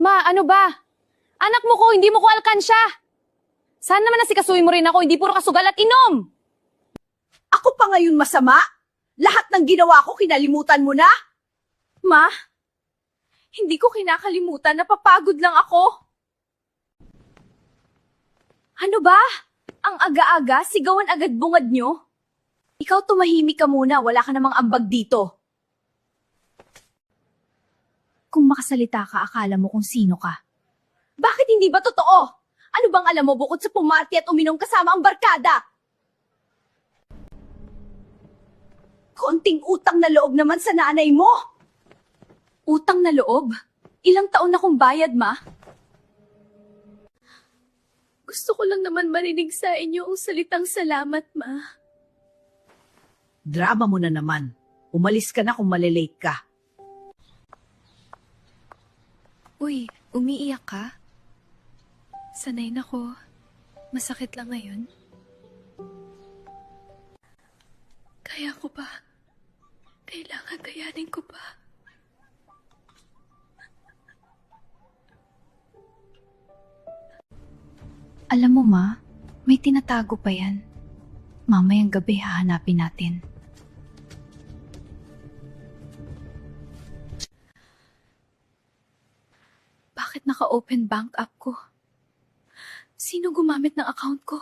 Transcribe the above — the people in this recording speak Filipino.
Ma, ano ba? Anak mo ko, hindi mo ko alkansya. Saan naman nasikasuhin mo rin ako, hindi puro kasugal at inom? Ako pa ngayon masama? Lahat ng ginawa ko, kinalimutan mo na? Ma, hindi ko kinakalimutan, napapagod lang ako. Ano ba? Ang aga-aga, sigawan agad bungad nyo? Ikaw tumahimik ka muna, wala ka namang ambag dito. Kung makasalita ka, akala mo kung sino ka. Bakit hindi ba totoo? Ano bang alam mo bukod sa pumati at uminom kasama ang barkada? Konting utang na loob naman sa nanay mo. Utang na loob? Ilang taon na kong bayad, ma? Gusto ko lang naman marinig sa inyo ang salitang salamat, ma. Drama mo na naman. Umalis ka na kung malilate ka. Uy, umiiyak ka? Sanay na ko. Masakit lang ngayon. Kaya ko ba? Kailangan kayanin ko ba? Alam mo, ma, may tinatago pa yan. Mamayang gabi hahanapin natin. Bakit naka-open bank app ko? Sino gumamit ng account ko?